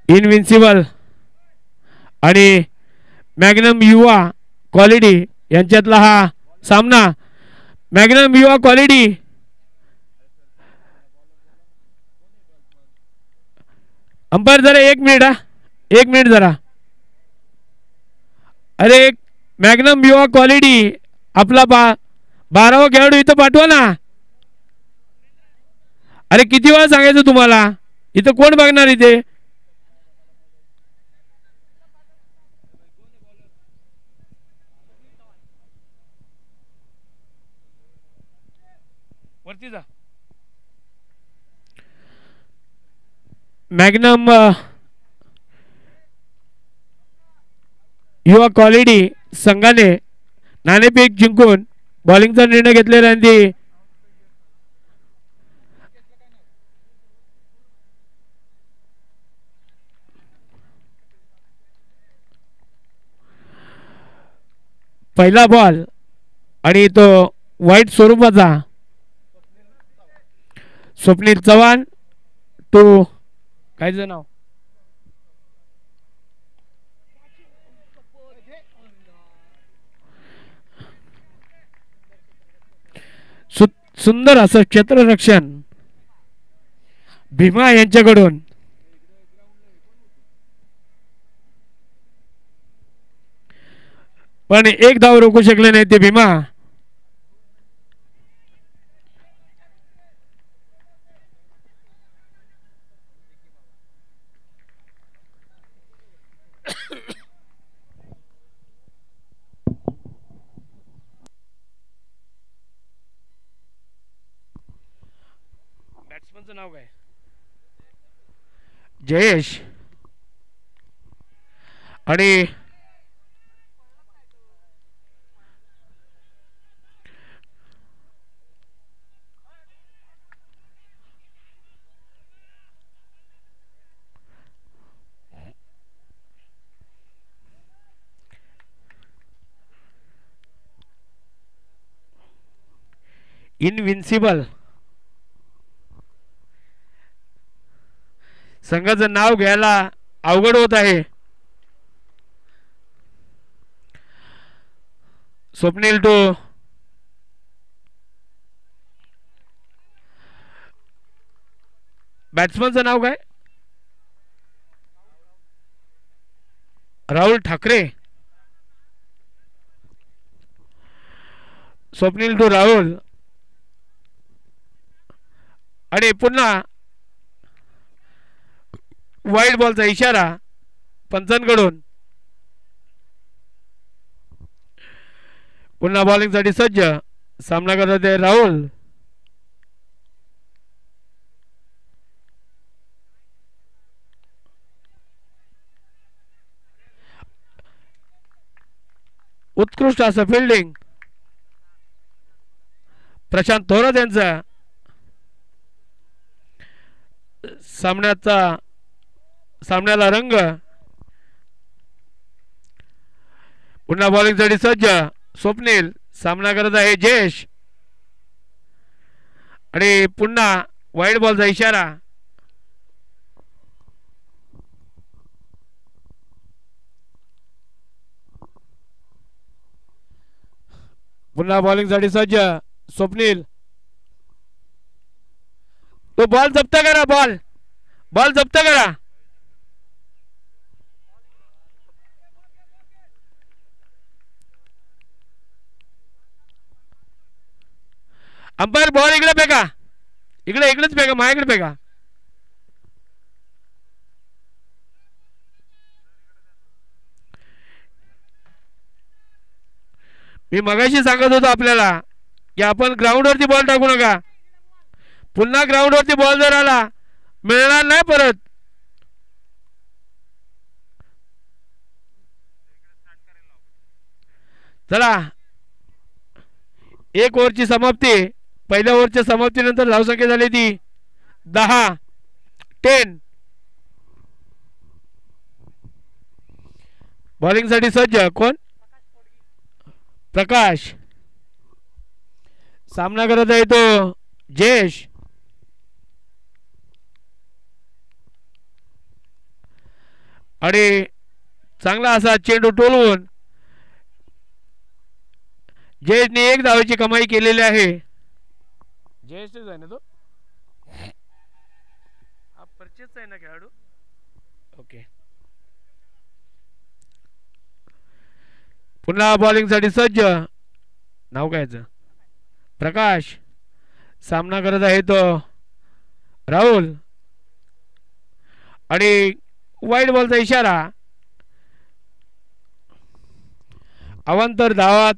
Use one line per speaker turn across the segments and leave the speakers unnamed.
इनविन्सिबल आणि मॅग्नम युवा क्वालिटी यांच्यातला हा सामना. मॅग्नम युवा क्वालिटी अंपायर जरा 1 मिनिट हा 1 मिनिट जरा. अरे मॅग्नम युवा क्वालिटी आपला 12वा खेळाडू इथं पाठवा ना. अरे किती वेळा सांगायचं तुम्हाला, इथं कोण बघणार इथे. वरती जा. मॅग्नम युवा क्वालिटी संघाने नाणेफेक जिंकून बॉलिंगचा निर्णय घेतलेला आहे. पहिला बॉल आणि तो वाईट स्वरूपाचा. स्वप्नील चव्हाण तो कायचं नाव सुंदर असं क्षेत्ररक्षण भीमा यांच्याकडून. पण एक धाव रोखू शकले नाही ते भीमा. बॅट्समनचं नाव काय. जयेश आणि इनविन्सिबल संघाचं नाव घ्यायला अवघड होत आहे. स्वप्नील टू बॅट्समनचं नाव काय. राहुल ठाकरे. स्वप्नील टू राहुल आणि पुन्हा वाईट बॉलचा इशारा पंचांकडून. पुन्हा बॉलिंगसाठी सज्ज सामना करत आहे राहुल. उत्कृष्ट असं फिल्डिंग प्रशांत थोरात यांचा. सामन्याला रंग. पुन्हा बॉलिंगसाठी सज्ज स्वप्नील. सामना करत आहे जयेश आणि पुन्हा वाईट बॉलचा इशारा. पुन्हा बॉलिंगसाठी सज्ज स्वप्नील. तो बॉल जप्त करा. बॉल जप्त करा. अंपायर बॉल इकडे फेका. इकडेच फेका. माझ्याकडे फेका. मी मगाशी सांगत होतो आपल्याला की आपण ग्राउंडवरती बॉल टाकू नका. पुन्हा ग्राउंडवरती बॉल जर आला मिळणार नाही परत. चला 1 ओव्हरची समाप्ती. पहिल्या ओव्हरच्या समाप्तीनंतर धावसंख्या झाली ती 10. बॉलिंगसाठी सज्ज कोण. प्रकाश. सामना करत आहे तो जयेश आणि चांगला असा चेंडू टोलवून जयेशने 1 धावेची कमाई केलेली आहे. जयेशच आहे ना तो, हा परचेस आहे ना खेळाडू. ओके, पुन्हा बॉलिंग साठी सज्ज. नाव काय प्रकाश. सामना करत आहे तो राहुल आणि वाईट बॉलचा इशारा. अवांतर धावा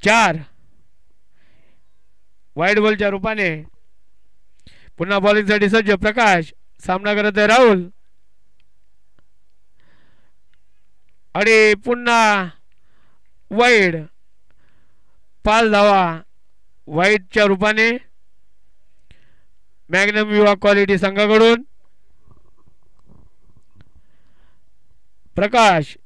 4 वाईट बॉलच्या रूपाने. पुन्हा बॉलिंग साठी सज्ज प्रकाश. सामना करत आहे राहुल आणि पुन्हा वाईड. 5 धावा वाईटच्या रूपाने मॅग्नम युवा क्वालिटी संघाकडून. प्रकाश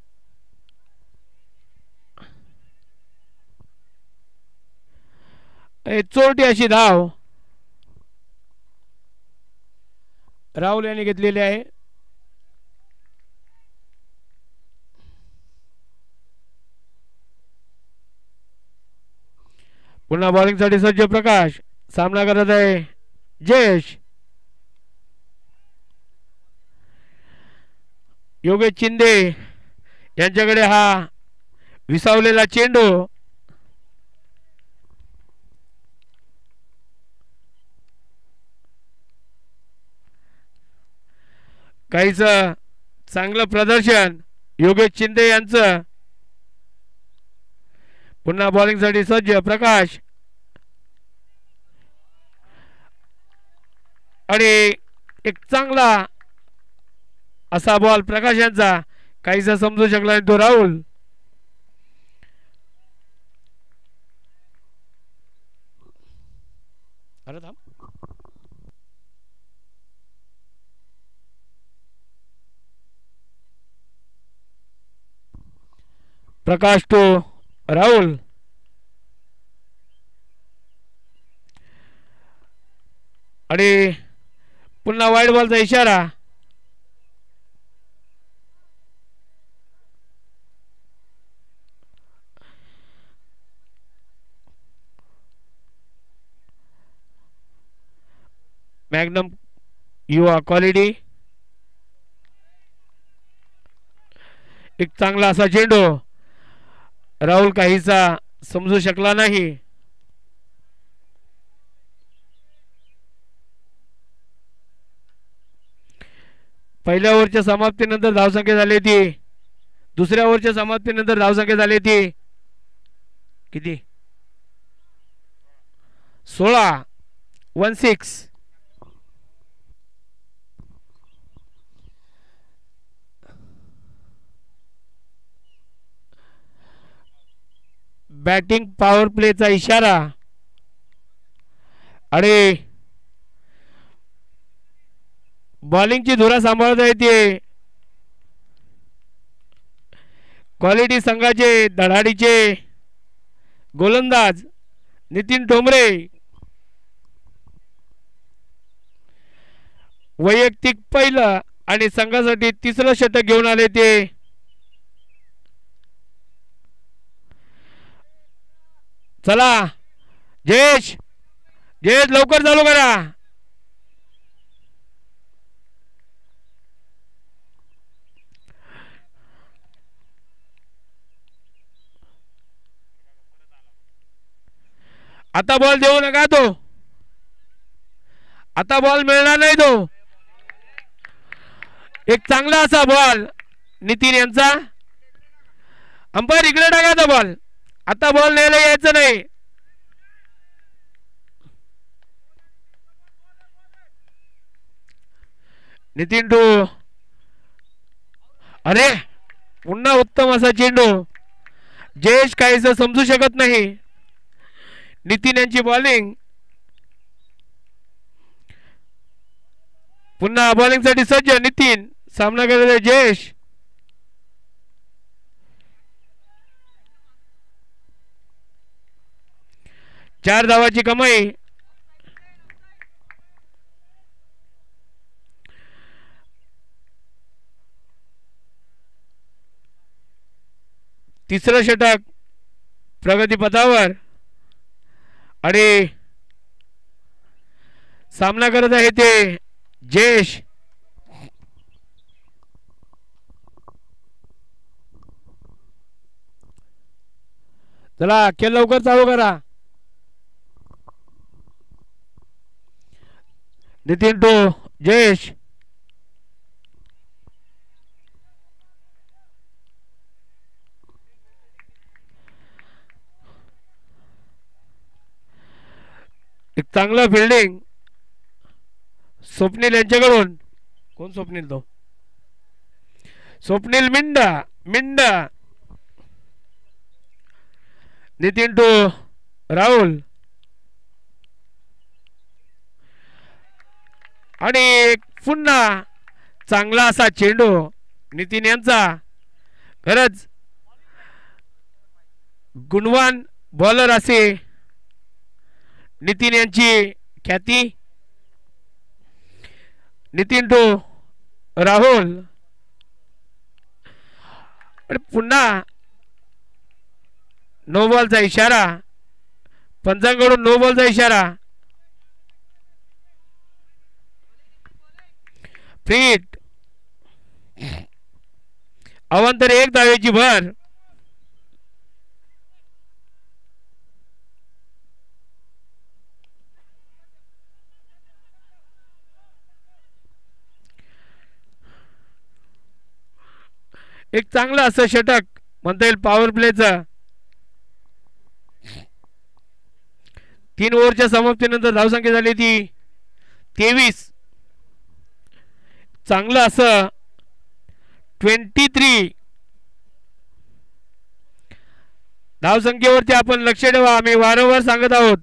चोरटी अशी धाव राहुल यांनी घेतलेली आहे. पुन्हा बॉलिंग साठी सज्ज प्रकाश. सामना करत आहे जयेश. योगेश शिंदे यांच्याकडे हा विसावलेला चेंडू. काहीच चांगलं प्रदर्शन योगेश शिंदे यांचं. पुन्हा बॉलिंग साठी सज्ज प्रकाश आणि एक चांगला असा बॉल प्रकाश यांचा. काहीसा समजू शकला नाही तो राहुल. अरे थांब. प्रकाश तो राहुल आणि पुन्हा वाईट बॉलचा इशारा. मॅग्नम युवा क्वालिटी. एक चांगला असा चेंडू. राहुल काहीसा समजू शकला नाही. पहिल्या ओव्हरच्या समाप्तीनंतर धावसंख्या झाली ती. दुसऱ्या ओव्हरच्या समाप्तीनंतर धावसंख्या झाली ती किती 16. 16. बॅटिंग पॉवर प्लेचा इशारा आणि बॉलिंगची धुरा सांभाळता येते क्वालिटी संघाचे धडाडीचे गोलंदाज नितीन ठोंबरे. वैयक्तिक पहिलं आणि संघासाठी 3रं षटक घेऊन आले ते. चला जयेश लवकर चालू करा. आता बॉल देऊ नका तो. आता बॉल मिळणार नाही तो. एक चांगला असा बॉल नितीन यांचा. अंपायर इकडे टाका तो बॉल. आता बॉल न्यायला यायचं नाही. नितीन टू. अरे पुन्हा उत्तम असा चेंडू. जयेश काहीच समजू शकत नाही. नितीन यांची बॉलिंग. पुन्हा बॉलिंग साठी सज्ज नितीन. सामना करत आहे जयेश. 4 धावाची कमाई. तिसरं षटक प्रगतीपथावर आणि सामना करत आहे ते जयेश. चला खेळ लवकर चालू करा. नितीन टू जयेश. एक चांगलं फिल्डिंग स्वप्नील यांच्याकडून. कोण स्वप्नील? तो स्वप्नील मिंडा. नितीन टू राहुल आणि पुन्हा चांगला असा चेंडू नितीन यांचा. खरंच गुणवान बॉलर असे नितीन यांची ख्याती. नितीन टू राहुल आणि पुन्हा नो बॉलचा इशारा. पंचांकडून नो बॉलचा इशारा. फिट अवांतर 1 धावेची भर. एक चांगलं असं षटक म्हणता येईल पॉवर प्लेचं. 3 ओव्हरच्या समाप्तीनंतर धावसंख्या झाली ती 23. चांगलं असं 23 धावसंख्येवरती आपण लक्ष ठेवा. आम्ही वारंवार सांगत आहोत.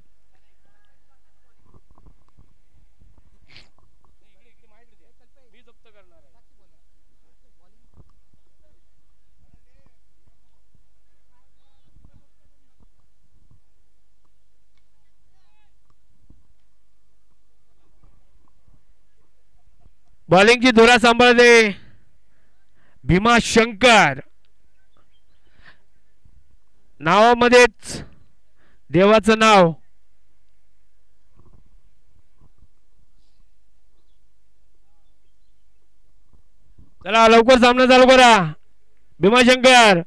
बॉलिंगची धुरा सांभाळते भीमाशंकर. नावामध्येच देवाचं नाव. चला लवकर सामना चालू करा. भीमाशंकर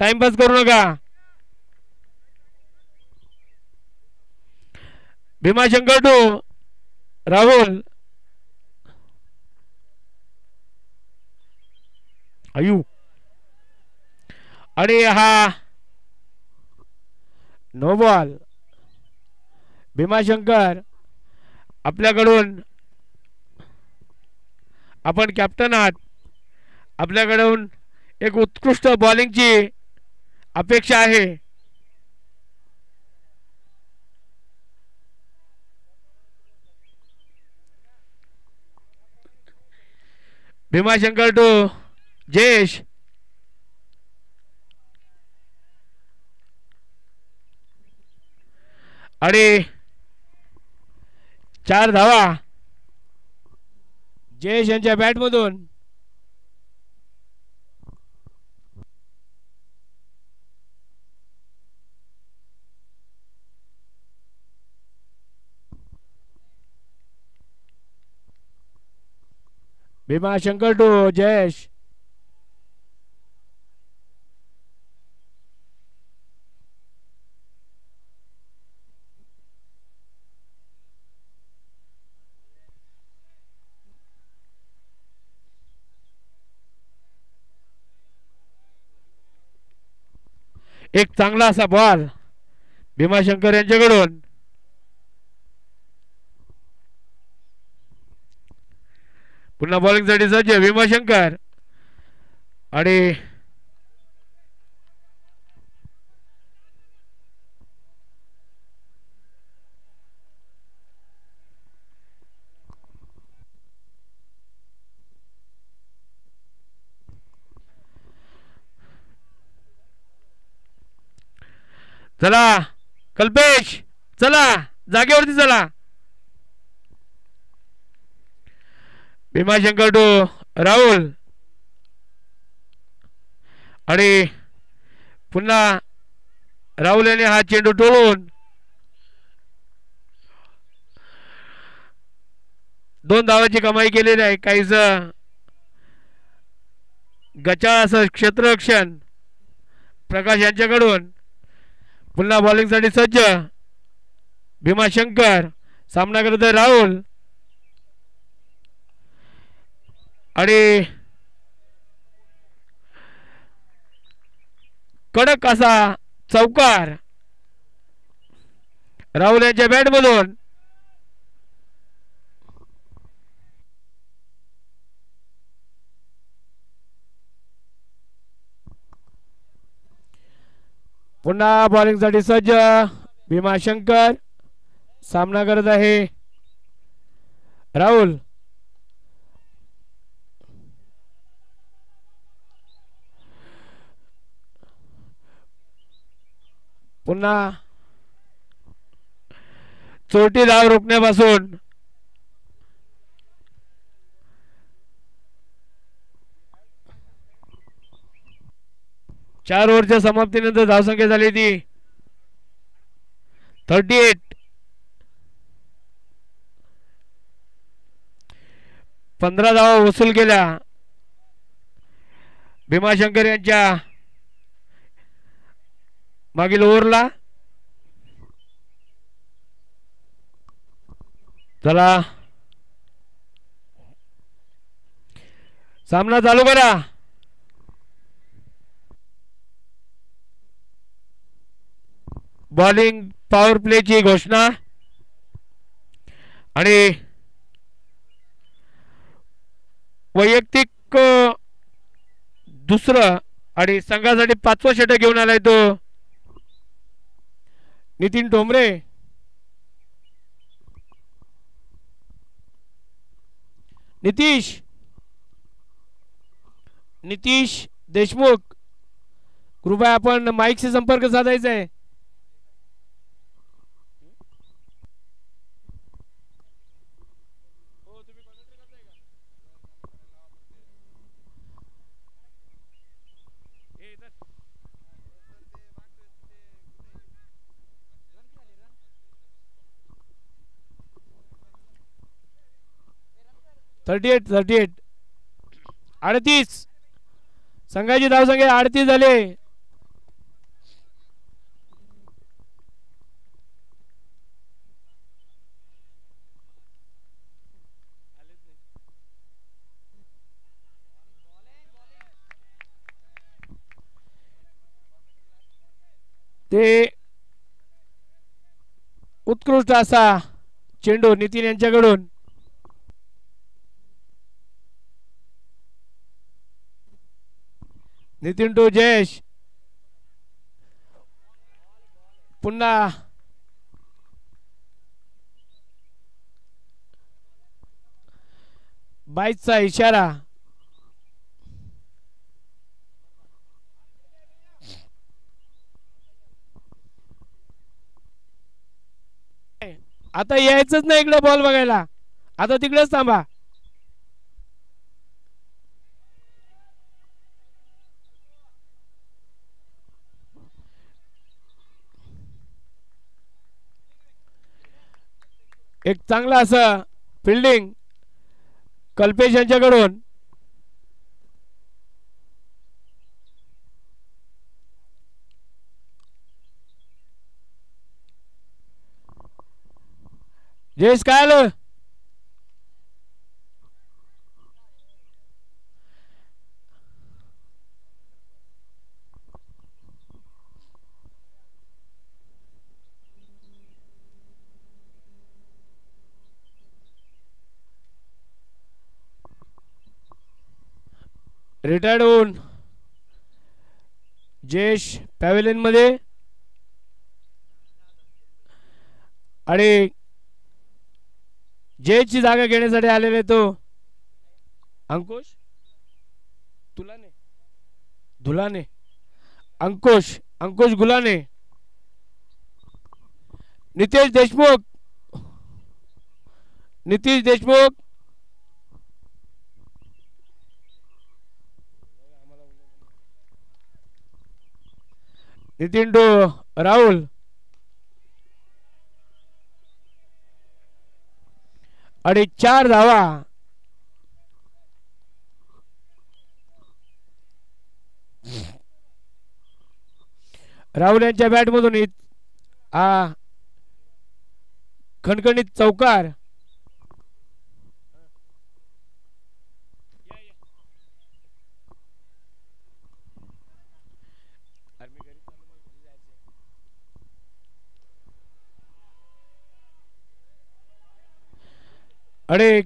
टाइमपास करू नका. भीमाशंकर टू राहुल. आयु आणि हा नो बॉल. भीमाशंकर आपल्याकडून आपण कॅप्टन आहात. आपल्याकडून एक उत्कृष्ट बॉलिंगची अपेक्षा आहे. भीमाशंकर टू जयेश. आणि 4 धावा जयेश यांच्या बॅटमधून. भीमाशंकर टू जयेश. एक चांगला असा बॉल भीमाशंकर यांच्याकडून. पुन्हा बॉलिंग साठी सज्ज भीमाशंकर आणि चला कल्पेश चला जागेवरती चला. भीमाशंकर टू राहुल आणि पुन्हा राहुल याने हा चेंडू टोळून 2 धावांची कमाई केलेली आहे. काहीच गचाळ असं क्षेत्ररक्षण प्रकाश यांच्याकडून. पुन्हा बॉलिंगसाठी सज्ज भीमाशंकर. सामना करत आहे राहुल आणि कडक असा चौकार राहुल यांच्या बॅटमधून. पुन्हा बॉलिंगसाठी सज्ज भीमाशंकर. सामना करत आहे राहुल. पुन्हा चोटी धाव रोखण्यापासून चार ओव्हरच्या समाप्तीनंतर धावसंख्या झाली ती 38. 15 धावा वसूल केल्या भीमाशंकर यांच्या मागील ओव्हरला. चला सामना चालू करा. बॉलिंग पॉवर प्लेची घोषणा आणि वैयक्तिक दुसरं आणि संघासाठी 5वं षटक घेऊन आलाय तो नितीन ठोंबरे. नितीश देशमुख कृपया आपण माईकशी संपर्क साधायचा आहे. Thirty eight 38. संघाची धावसंख्या 38 झाले. ते उत्कृष्ट असा चेंडू नितीन यांच्याकडून. नितीन टू जयेश. पुन्हा बाईचा इशारा. आता यायचंच नाही इकडे बॉल बघायला. आता तिकडेच थांबा. एक चांगला असं फिल्डिंग कल्पेश यांच्याकडून. जयेश काय आलं. रिटायर्ड होऊन जयेश पॅव्हेलियन मध्ये आणि जयेशची जागा घेण्यासाठी आलेले तो अंकुश धुलाने अंकुश गुलाने. नितेश देशमुख, नितीश देशमुख, नितीन राहुल, आणि 4 धावा. राहुल यांच्या बॅटमधून हा खणखणीत चौकार. आणि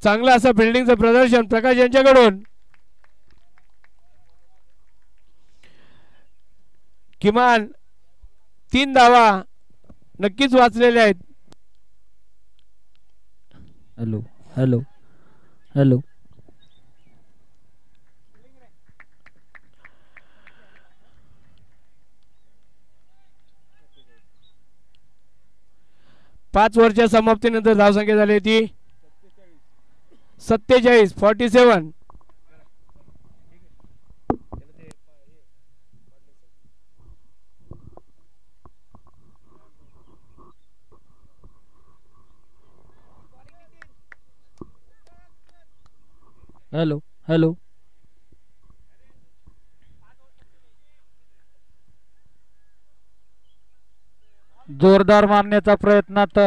चांगलं असं फिल्डिंगचं प्रदर्शन प्रकाश यांच्याकडून. किमान 3 धावा नक्कीच वाचलेल्या आहेत.
Hello hello hello.
5 ओव्हरच्या समाप्तीनंतर धावसंख्या झाली ती 47 47.
Hello hello. जोरदार मारण्याचा प्रयत्नात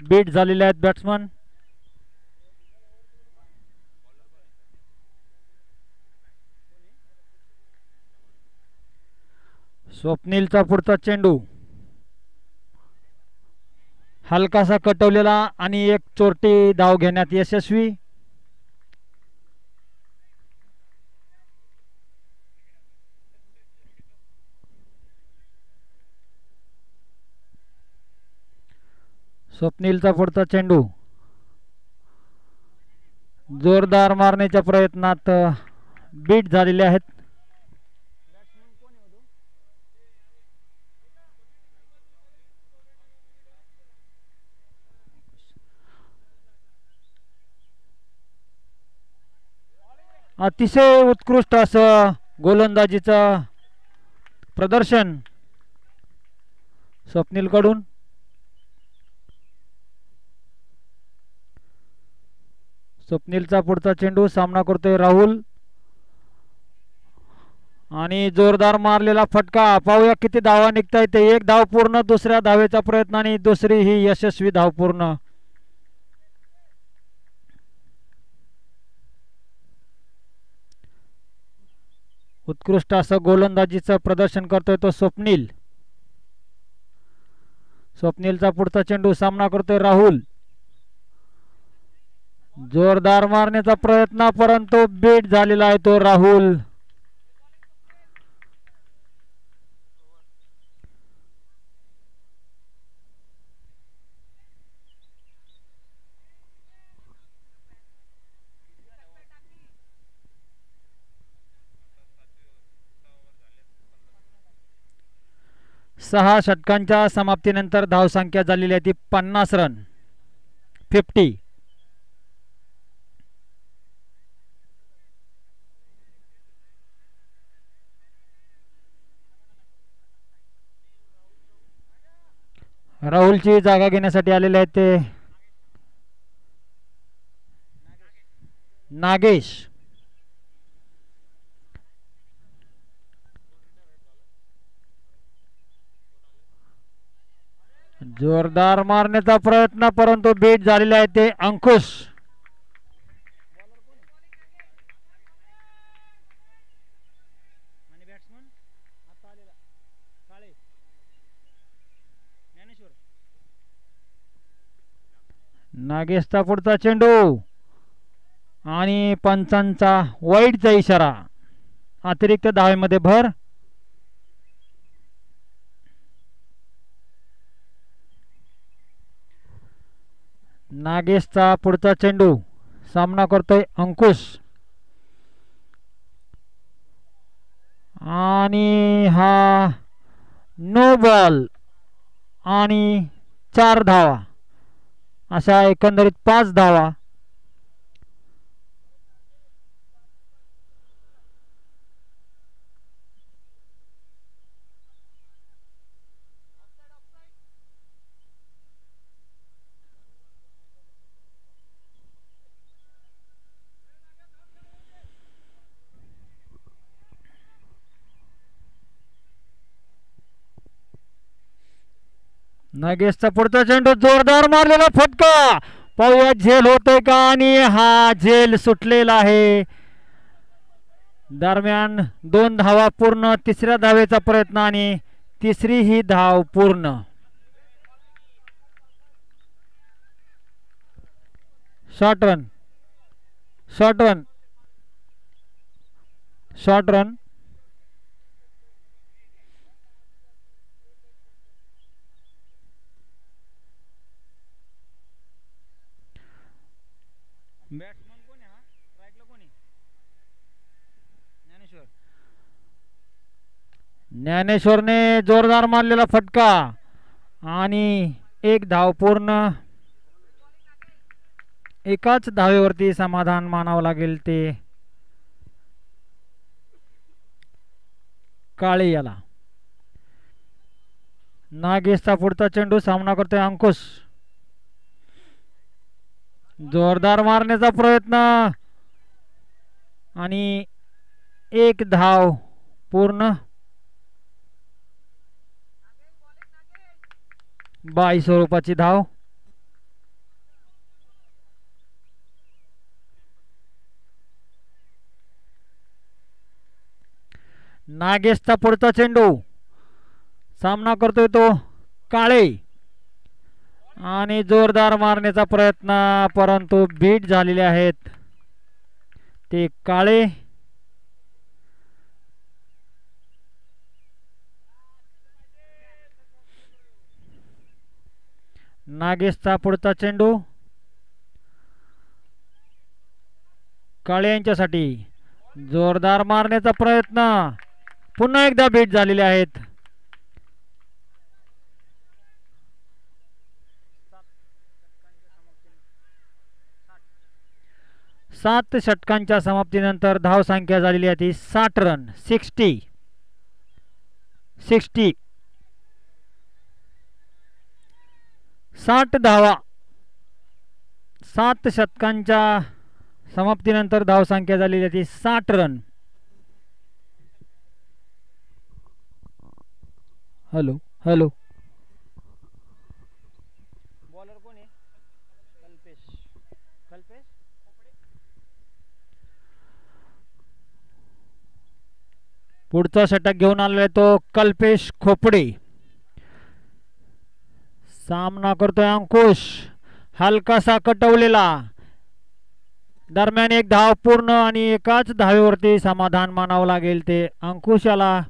बीट झालेले आहेत बॅट्समन. स्वप्नीलचा पुढचा चेंडू हलकासा कटवलेला आणि एक चोरटी धाव घेण्यात यशस्वी. स्वप्नीलचा पुढचा चेंडू जोरदार मारण्याच्या प्रयत्नात बीट झालेले आहेत. अतिशय उत्कृष्ट असं गोलंदाजीचं प्रदर्शन स्वप्नील कडून. स्वप्नीलचा पुढचा चेंडू सामना करतोय राहुल आणि जोरदार मारलेला फटका. पाहूया किती धावा निघताय ते. 1 धाव पूर्ण. दुसऱ्या धावेचा प्रयत्न आणि दुसरी ही यशस्वी धाव पूर्ण. उत्कृष्ट असं गोलंदाजीचं प्रदर्शन करतोय तो स्वप्नील. स्वप्नीलचा पुढचा चेंडू सामना करतोय राहुल. जोरदार मारण्याचा प्रयत्न परंतु बीट झालेला आहे तो राहुल. सहा षटकांच्या समाप्तीनंतर धावसंख्या झालेली आहे ती 50 रन 50. राहुलची जागा घेण्यासाठी आलेले आहेत ते नागेश. जोरदार मारण्याचा प्रयत्न परंतु बीट झालेला आहे ते अंकुश. नागेशचा पुढचा चेंडू आणि पंचांचा वाईडचा इशारा. अतिरिक्त धावेमध्ये भर. नागेशचा पुढचा चेंडू सामना करतोय अंकुश आणि हा नो बॉल आणि 4 धावा, अशा एकंदरीत 5 धावा. नगेशचा पुढचा चेंडू, जोरदार मारलेला फटका. पाहूया झेल होतोय का, आणि हा झेल सुटलेला आहे. दरम्यान 2 धावा पूर्ण, तिसऱ्या धावेचा प्रयत्न आणि तिसरी ही धाव पूर्ण. Short run, short run, short run. Batsman कोण आहे हा? स्ट्राईकला कोण आहे? ज्ञानेश्वर. ज्ञानेश्वरने जोरदार मारलेला फटका आणि 1 धाव पूर्ण. एकाच धावेवरती समाधान मानावं लागेल ते काळे याला. नागेशचा पुढचा चेंडू, सामना करतोय अंकुश. जोरदार मारण्याचा प्रयत्न आणि 1 धाव पूर्ण. 22 स्वरूपाची धाव. नागेशचा पुढचा चेंडू, सामना करतोय तो काळे आणि जोरदार मारण्याचा प्रयत्न, परंतु बीट झालेले आहेत ते काळे. नागेशचा पुढचा चेंडू काळे यांच्यासाठी, जोरदार मारण्याचा प्रयत्न, पुन्हा एकदा बीट झालेले आहेत. 7 षटकांच्या समाप्तीनंतर धावसंख्या झालेली आहे ती 60 रन. 60 60 धावा. 7 षटकांच्या समाप्तीनंतर धावसंख्या झालेली आहे ती 60 रन. हॅलो हॅलो, बॉलर कोण आहे? कल्पेश. कल्पेश पुढचा षटक घेऊन आलेला तो कल्पेश खोपडे. सामना करतोय अंकुश, हलकासा कटवलेला. दरम्यान 1 धाव पूर्ण आणि एकाच धावेवरती समाधान मानावं लागेल ते अंकुश याला.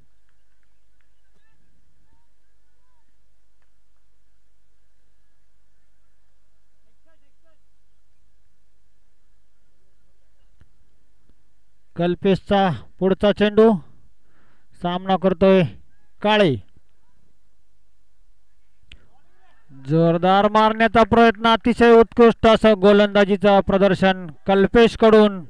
कल्पेशचा पुढचा चेंडू, सामना करतोय काळे. जोरदार मारण्याचा प्रयत्न, अतिशय उत्कृष्ट असं गोलंदाजीचं प्रदर्शन कल्पेश कडून.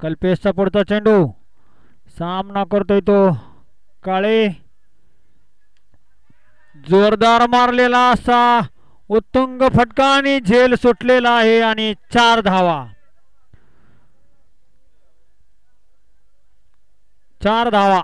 कल्पेशचा पुढचा चेंडू, सामना करतोय तो काळे. जोरदार मारलेला असा उत्तुंग फटका आणि झेल सुटलेला आहे आणि 4 धावा. 4 धावा.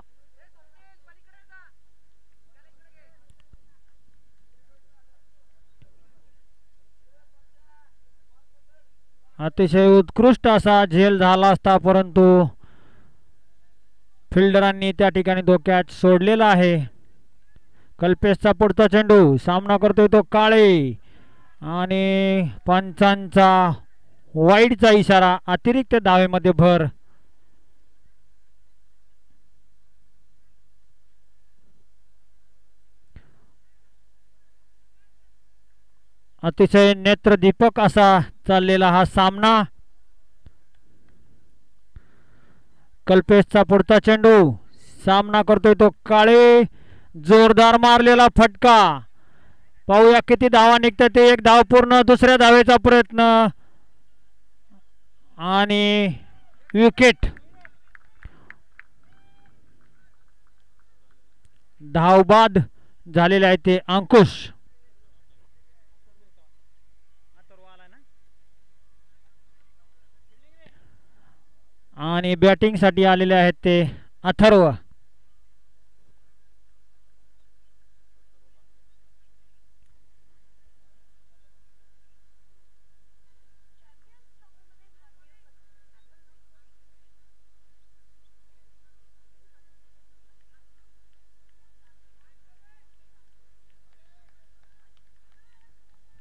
अतिशय उत्कृष्ट असा झेल झाला असता, परंतु फिल्डरांनी त्या ठिकाणी तो कॅच सोडलेला आहे. कल्पेशचा पुढचा चेंडू, सामना करतोय तो काळे आणि पंचांचा वाईडचा इशारा, अतिरिक्त धावेमध्ये भर. अतिशय नेत्रदीपक असा चाललेला हा सामना. कल्पेशचा पुढचा चेंडू, सामना करतोय तो काळे, जोरदार मारलेला फटका. पाहूया किती धावा निघतात ते. एक धाव पूर्ण, दुसऱ्या धावेचा प्रयत्न आणि विकेट. धाव बाद झालेले आहे ते अंकुश. आणि बॅटिंग साठी आलेले आहेत ते अथर्व.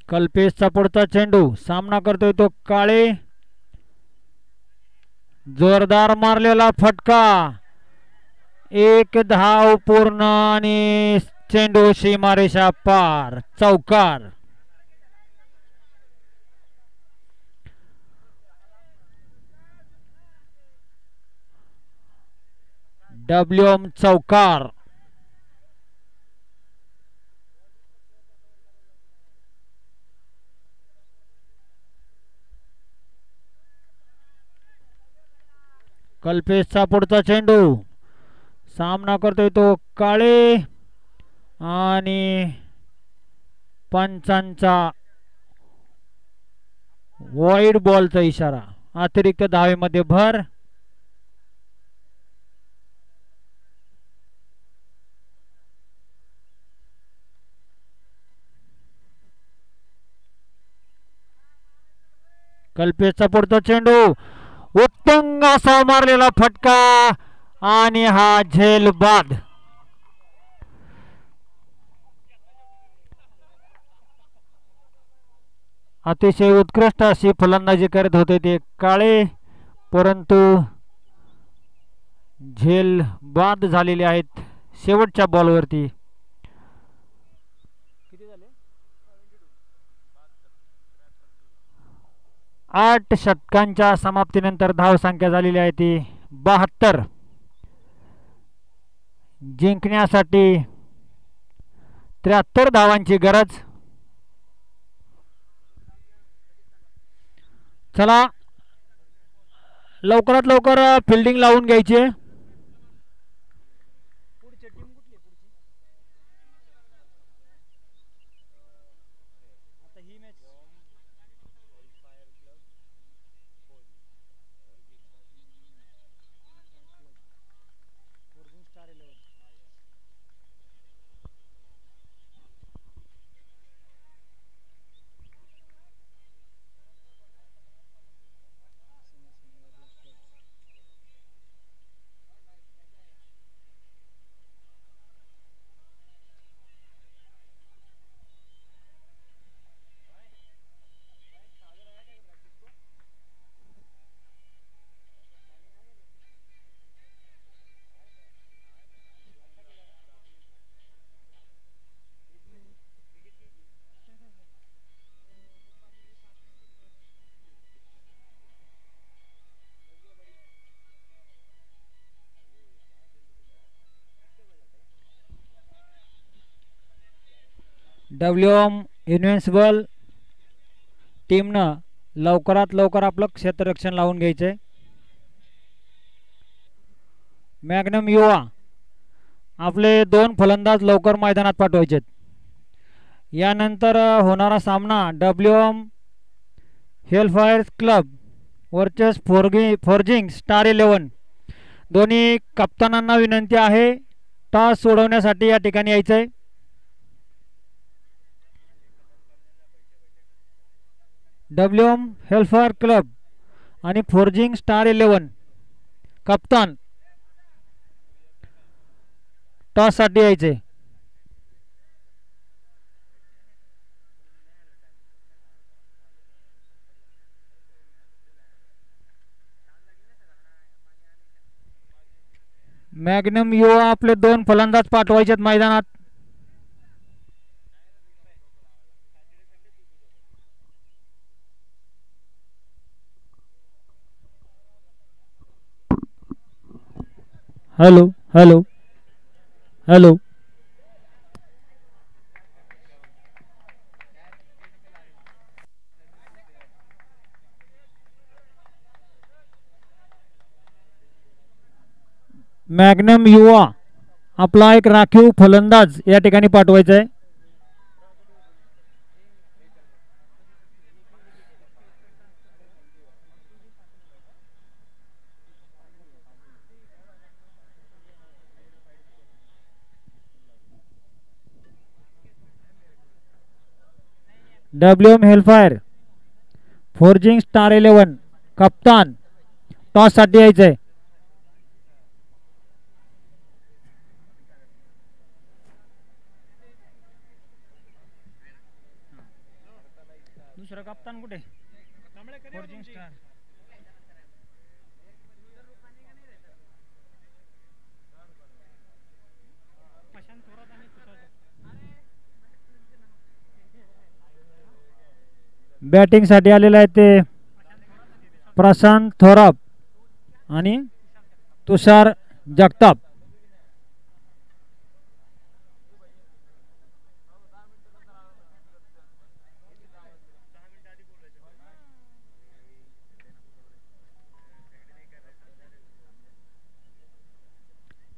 कल्पेशचा पुढचा चेंडू, सामना करतोय तो काळे, जोरदार मारलेला फटका. एक धाव पूर्ण आणि चेंडू सीमारेषा पार, चौकार. WM चौकार. कल्पेशचा पुढचा चेंडू, सामना करतोय तो काळे आणि पंचांचा वाईड बॉलचा इशारा. अतिरिक्त धावेमध्ये भर. कल्पेशचा पुढचा चेंडू, उत्तुंग असा मारलेला फटका आणि हा झेल बाद. अतिशय उत्कृष्ट अशी फलंदाजी करत होते ते काळे, परंतु झेल बाद झालेले आहेत शेवटच्या बॉलवरती. 8 षटकांच्या समाप्तीनंतर धावसंख्या झालेली आहे ती 72. जिंकण्यासाठी 73 धावांची गरज. चला लवकरात लवकर फिल्डिंग लावून घ्यायची. WM इन्व्हिन्सिबल टीमनं लवकरात लवकर आपलं क्षेत्ररक्षण लावून घ्यायचंय. मॅग्नम युवा आपले 2 फलंदाज लवकर मैदानात पाठवायचे. यानंतर होणारा सामना WM Hellfire club versus forging star 11. दोन्ही कप्तानांना विनंती आहे टॉस सोडवण्यासाठी या ठिकाणी यायचंय. WM हेल्फायर क्लब आणि फोर्जिंग स्टार 11 कप्तान टॉस साठी यायचे. मॅग्नम युवा आपले 2 फलंदाज पाठवायचे मैदानात. Hello hello hello. मॅग्नम युवा आपला एक राखीव फलंदाज या ठिकाणी पाठवायचा आहे. WM हेलफायर फोर्जिंग स्टार 11 कप्तान टॉस साठी यायचंय. दुसरा कप्तान कुठे? फोर्जिंग स्टार बॅटिंग साठी आलेले आहेत ते प्रशांत थोरात आणि तुषार जगताप.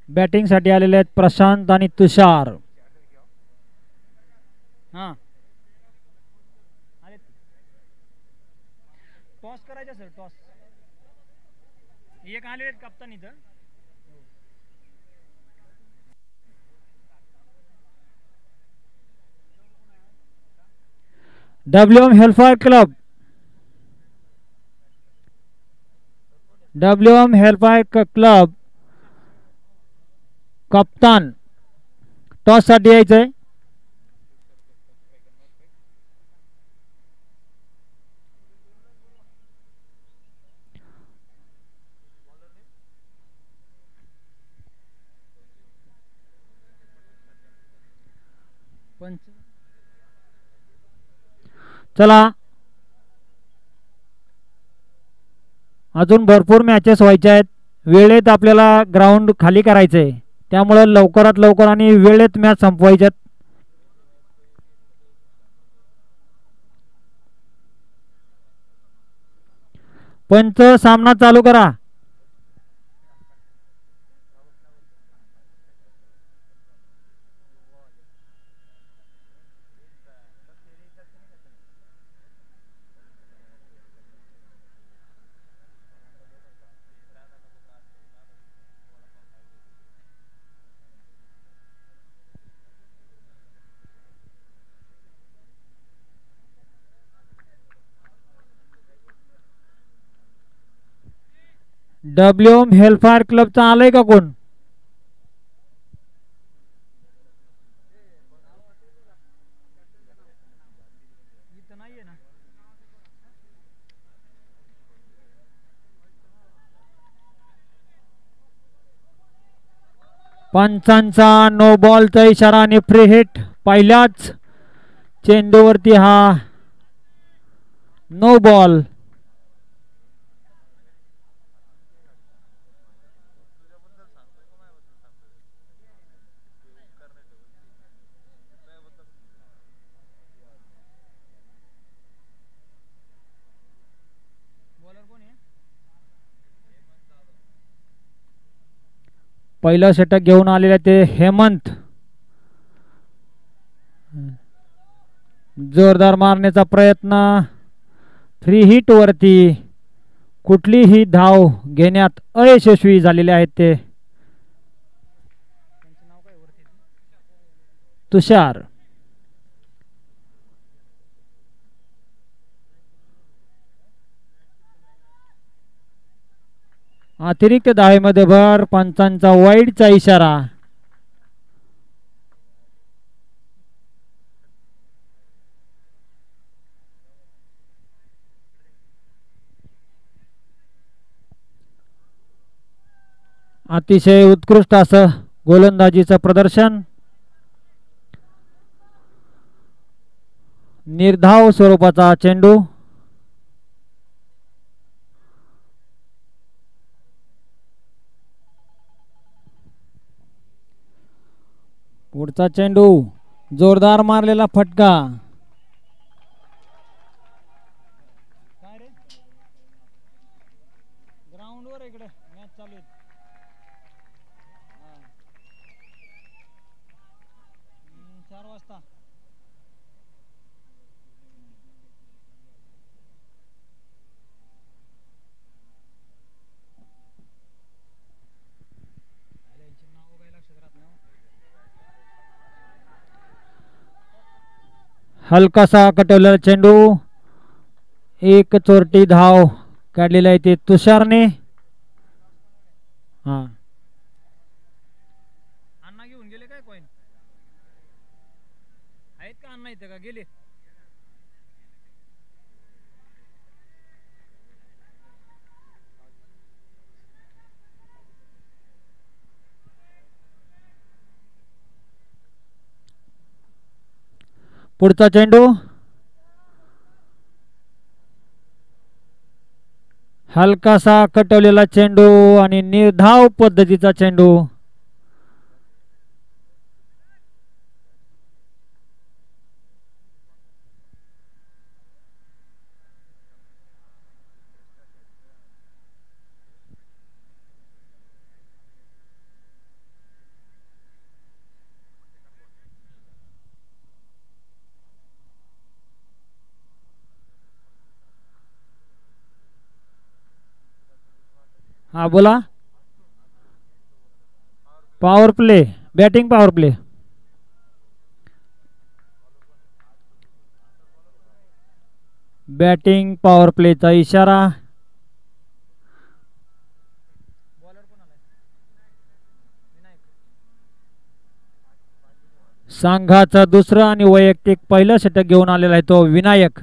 बॅटिंग साठी आलेले आहेत प्रशांत आणि तुषार. हा टॉस करायचा सर. टॉस एक आले कप्तान इथं. WM Hellfire club WM Hellfire club कप्तान टॉस साठी यायचंय. चला अजून भरपूर मॅचेस व्हायच्या आहेत. वेळेत आपल्याला ग्राउंड खाली करायचंय त्यामुळे लवकरात लवकर आणि वेळेत मॅच संपवायच्यात. पंच सामना चालू करा. WM हेलफायर क्लबचा आलाय का कोण? पंचांचा नो बॉलचा इशारा आणि फ्री हिट. पहिल्याच चेंडूवरती हा नो बॉल. पहिलं षटक घेऊन आलेले ते हेमंत. जोरदार मारण्याचा प्रयत्न. फ्री हिट वरती कुठलीही धाव घेण्यात अयशस्वी झालेले आहेत ते तुषार. अतिरिक्त धावेमध्ये भर. पंचांचा वाईडचा इशारा. अतिशय उत्कृष्ट असं गोलंदाजीचं प्रदर्शन. निर्धाव स्वरूपाचा चेंडू. पुढचा चेंडू जोरदार मारलेला फटका. ग्राउंडवर इकडे मॅच चालू आहे. 4 वाजता. हलकासा कटवलेला चेंडू. एक चोरटी धाव काढलेला आहे ते तुषारने. हा अण्णा घेऊन गेले काय कॉइन आहेत का अण्णा इथे का गेले. पुढचा चेंडू हलकासा कटवलेला चेंडू आणि निर्धाव पद्धतीचा चेंडू. हा बोला. Power play batting power play. Batting power प्लेचा इशारा. संघाचा दुसरं आणि वैयक्तिक पहिलं षटक घेऊन आलेला आहे तो विनायक.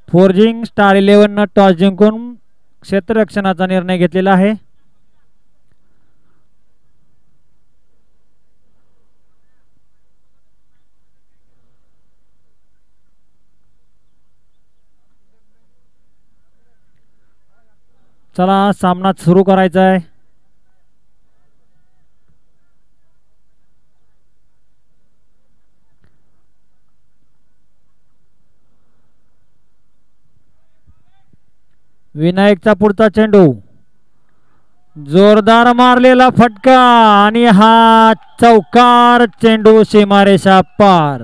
फोर्जिंग स्टार 11 न टॉस जिंकून क्षेत्ररक्षणाचा निर्णय घेतलेला आहे. चला सामना सुरू करायचा आहे. विनायकचा पुढचा चेंडू जोरदार मारलेला फटका आणि हा चौकार. चेंडू सीमारेषा पार.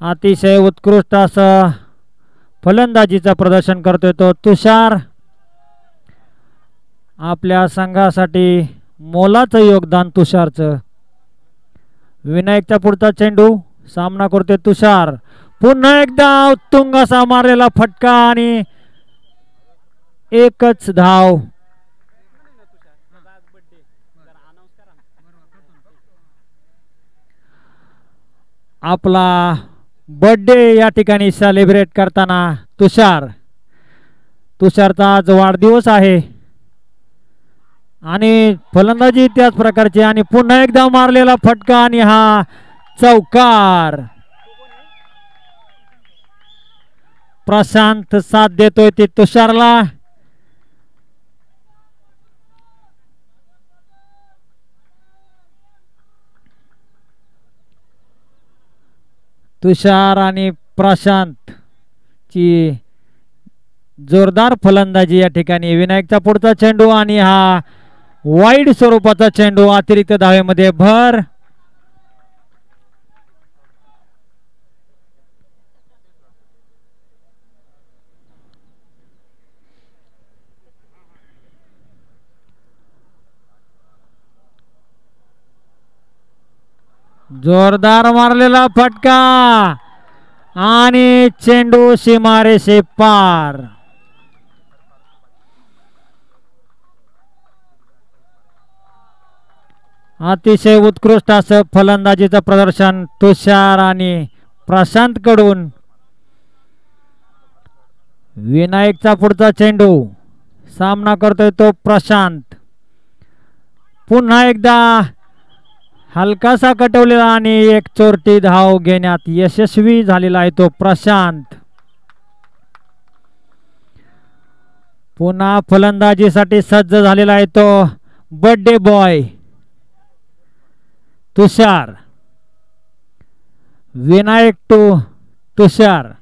अतिशय उत्कृष्ट असं फलंदाजीचं प्रदर्शन करतोय तो तुषार. आपल्या संघासाठी मोलाचं योगदान तुषारचं. विनायकचा पुढचा चेंडू सामना करतोय तुषार. पुन्हा एकदा उत्तुंग असा मारलेला फटका आणि एकच धाव. आपला बर्थडे या ठिकाणी सेलिब्रेट करताना तुषारचा आज वाढदिवस आहे आणि फलंदाजी त्याच प्रकारची आणि पुन्हा एकदा मारलेला फटका आणि हा चौकार. प्रशांत साथ देतोय ते तुषारला. तुषार आणि प्रशांत ची जोरदार फलंदाजी या ठिकाणी. विनायकचा पुढचा चेंडू आणि हा वाईड स्वरूपाचा चेंडू. अतिरिक्त धावेमध्ये भर. जोरदार मारलेला फटका आणि चेंडू सीमारेषे पार. अतिशय उत्कृष्ट असं फलंदाजीचं प्रदर्शन तुषार आणि प्रशांत कडून. विनायकचा पुढचा चेंडू सामना करतोय तो प्रशांत. पुन्हा एकदा हलकासा कटवलेला आणि एक चोरटी धाव घेण्यात यशस्वी झालेला आहे तो प्रशांत. पुन्हा फलंदाजीसाठी सज्ज झालेला आहे तो birthday boy Tushar. Vinayak to Tushar.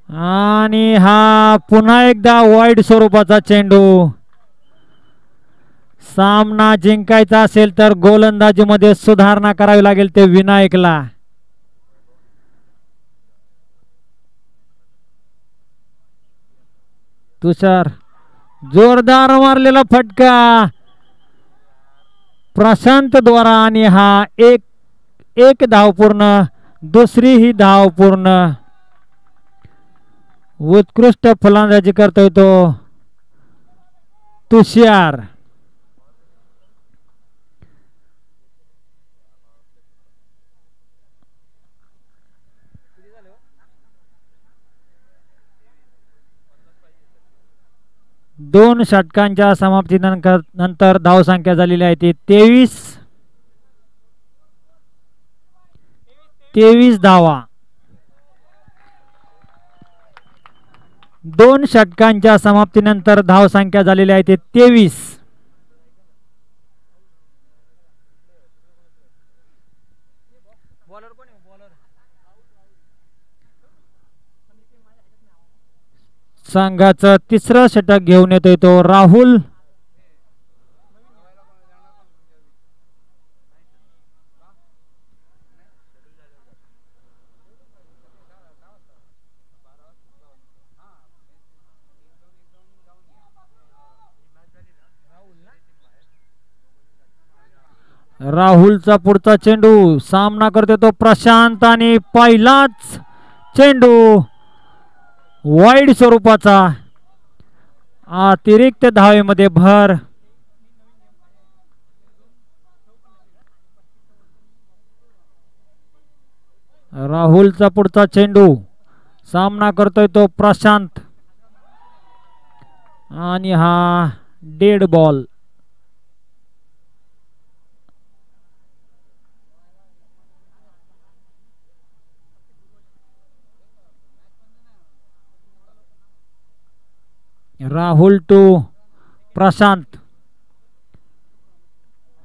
आणि हा पुन्हा एकदा वाईड स्वरूपाचा चेंडू. सामना जिंकायचा असेल तर गोलंदाजीमध्ये सुधारणा करावी लागेल ते विनायकला. तुषार जोरदार मारलेला फटका प्रशांत द्वारा आणि हा एक धाव पूर्ण. दुसरी ही धाव पूर्ण. उत्कृष्ट फलंदाजी करतोय तो तुषार. दोन षटकांच्या समाप्तीनंतर धावसंख्या झालेली आहे ती 23 धावा. दोन षटकांच्या समाप्तीनंतर धावसंख्या झालेली आहे ती 23. संघाचं तिसरं षटक घेऊन येतोय तो राहुल. राहुलचा पुढचा चेंडू. सामना करतोय तो प्रशांत आणि पहिलाच चेंडू वाईड स्वरूपाचा. अतिरिक्त धावेमध्ये भर. राहुलचा पुढचा चेंडू. सामना करतोय तो प्रशांत आणि हा dead ball. Rahul to Prashant.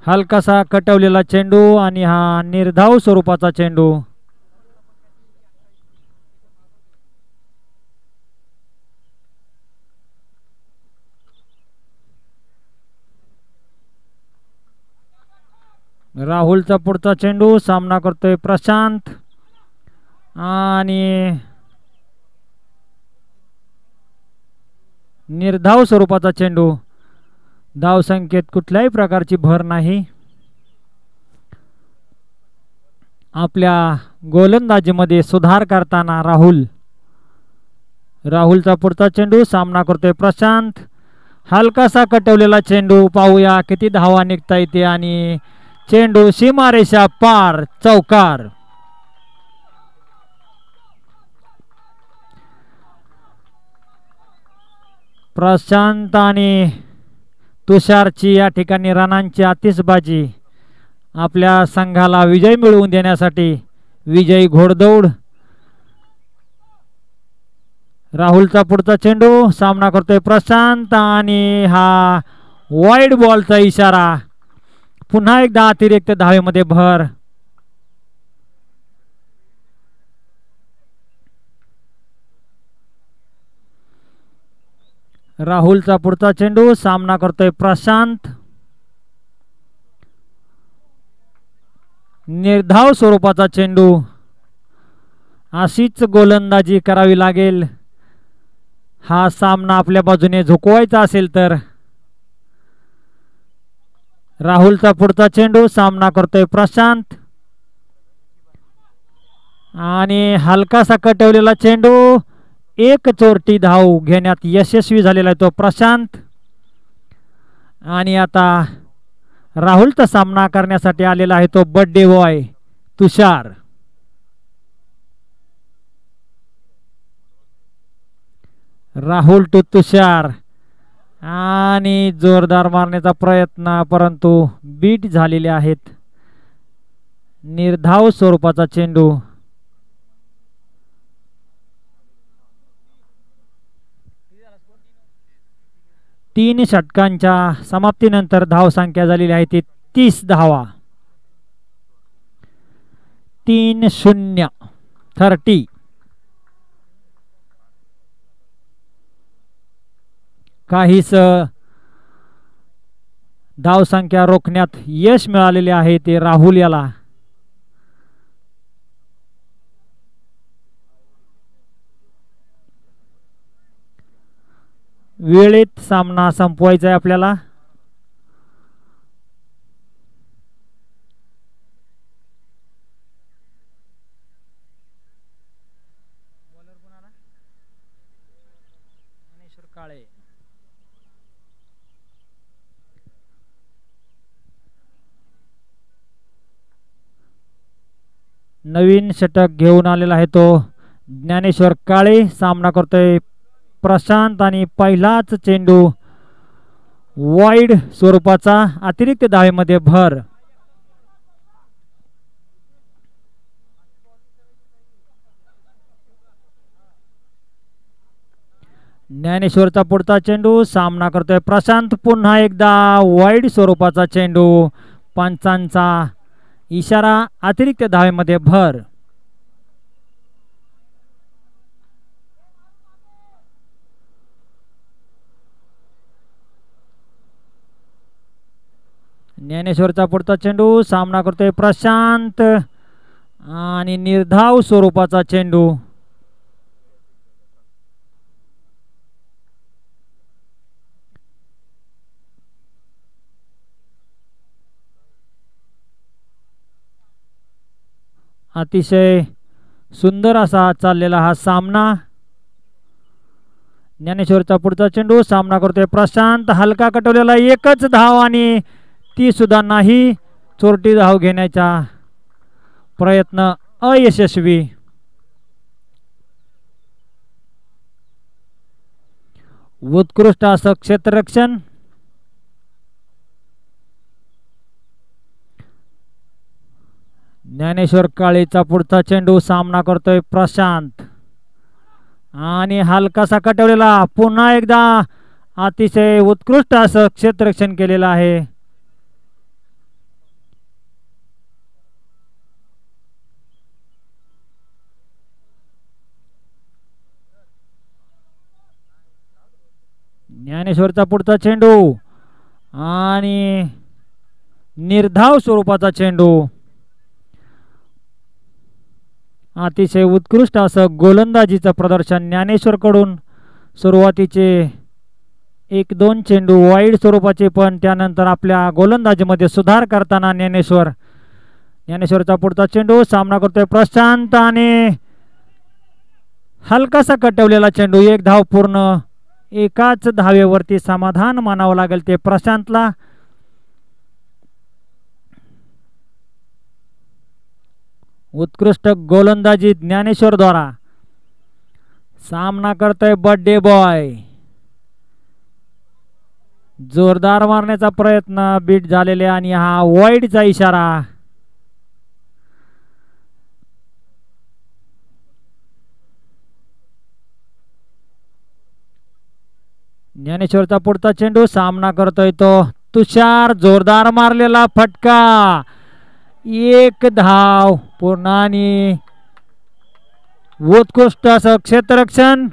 हलकासा कटवलेला चेंडू आणि हा निर्धाव स्वरूपाचा चेंडू. राहुलचा पुढचा चेंडू. सामना करतोय प्रशांत आणि निर्धाव स्वरूपाचा चेंडू. धाव संख्येत कुठल्याही प्रकारची भर नाही. आपल्या गोलंदाजीमध्ये सुधार करताना राहुलचा पुढचा चेंडू. सामना करतोय प्रशांत. हलकासा कटवलेला चेंडू. पाहूया किती धावा निघता येते आणि चेंडू सीमारेषा पार. चौकार. प्रशांत आणि तुषारची या ठिकाणी रनांची आतिषबाजी. आपल्या संघाला विजय मिळवून देण्यासाठी विजयी घोडदौड. राहुलचा पुढचा चेंडू. सामना करतोय प्रशांत आणि हा वाईड बॉलचा इशारा. पुन्हा एकदा अतिरिक्त धावेमध्ये भर. राहुलचा पुढचा चेंडू. सामना करतोय प्रशांत. निर्धाव स्वरूपाचा चेंडू. अशीच गोलंदाजी करावी लागेल हा सामना आपल्या बाजूने झुकवायचा असेल तर. राहुलचा पुढचा चेंडू. सामना करतोय प्रशांत आणि हलकासा कटवलेला चेंडू. एक चोरटी धाव घेण्यात यशस्वी झालेला आहे तो प्रशांत. आणि आता राहुलचा सामना करण्यासाठी आलेला आहे तो birthday boy Tushar. Rahul to Tushar आणि जोरदार मारण्याचा प्रयत्न परंतु बीट झालेले आहेत. निर्धाव स्वरूपाचा चेंडू. 3 षटकांच्या समाप्तीनंतर धावसंख्या झालेली आहे ती 30 धावा. 3-0 30. काहीच धावसंख्या रोखण्यात यश मिळालेले आहे ते राहुल याला. वेळेत सामना संपवायचा आहे आपल्याला. नवीन षटक घेऊन आलेला आहे तो ज्ञानेश्वर काळे. सामना करतोय प्रशांत आणि पहिलाच चेंडू वाईड स्वरूपाचा, अतिरिक्त धावेमध्ये भर. ज्ञानेश्वरचा पुढचा चेंडू. सामना करतोय प्रशांत. पुन्हा एकदा वाईड स्वरूपाचा चेंडू. पंचांचा इशारा, अतिरिक्त धावेमध्ये भर. ज्ञानेश्वरचा पुढचा चेंडू. सामना करतोय प्रशांत आणि निर्धाव स्वरूपाचा चेंडू. अतिशय सुंदर असा चाललेला हा सामना. ज्ञानेश्वरचा पुढचा चेंडू. सामना करतोय प्रशांत. हलका कटवलेला, एकच धाव आणि ती सुद्धा नाही. चोरटी धाव घेण्याचा प्रयत्न अयशस्वी. उत्कृष्ट असं क्षेत्ररक्षण. ज्ञानेश्वर काळेचा पुढचा चेंडू. सामना करतोय प्रशांत आणि हलकासा कटवलेला. पुन्हा एकदा अतिशय उत्कृष्ट असं क्षेत्ररक्षण केलेलं आहे. ज्ञानेश्वरचा पुढचा चेंडू आणि निर्धाव स्वरूपाचा चेंडू. अतिशय उत्कृष्ट असं गोलंदाजीचं प्रदर्शन ज्ञानेश्वर कडून. सुरुवातीचे 1-2 चेंडू वाईड स्वरूपाचे, पण त्यानंतर आपल्या गोलंदाजीमध्ये सुधार करताना ज्ञानेश्वरचा पुढचा चेंडू. सामना करतोय प्रशांत आणि हलकासा कटवलेला चेंडू. 1 धाव पूर्ण. एकाच धावेवरती समाधान मानावं लागेल ते प्रशांतला. उत्कृष्ट गोलंदाजी ज्ञानेश्वर द्वारा. सामना करतोय बर्थडे बॉय. जोरदार मारण्याचा प्रयत्न बीट झालेले आणि हा वाईडचा इशारा. ज्ञानेश्वरचा पुढचा चेंडू. सामना करतोय तो तुषार. जोरदार मारलेला फटका. 1 धाव पूर्ण आणि उत्कृष्ट असं क्षेत्ररक्षण.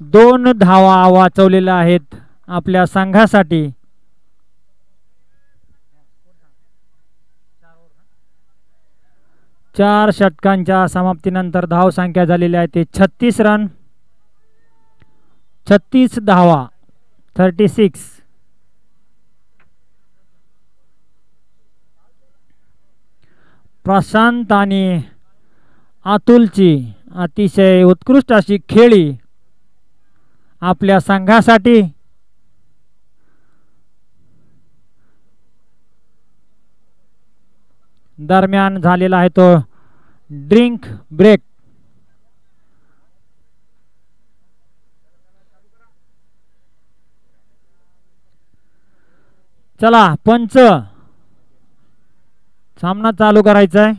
दोन धावा वाचवलेल्या आहेत आपल्या संघासाठी. चार षटकांच्या समाप्तीनंतर धाव संख्या झालेली आहे ते 36 रन. 36 धावा. 36. प्रशांत आणि अतुलची अतिशय उत्कृष्ट अशी खेळी आपल्या संघासाठी. दरम्यान झालेला आहे तो ड्रिंक ब्रेक. चला पंच, सामना चालू करायचा आहे.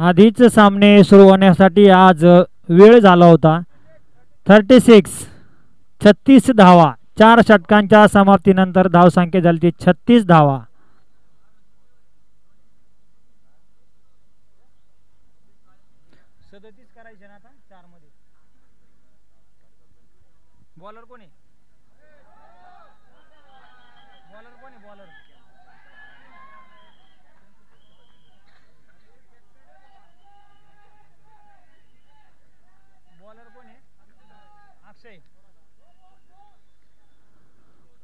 आधीच सामने सुरू होण्यासाठी आज वेळ झाला होता. 36 धावा. 4 षटकांच्या समाप्तीनंतर धावसंख्या झाली ती 36 धावा. बॉलर कोणी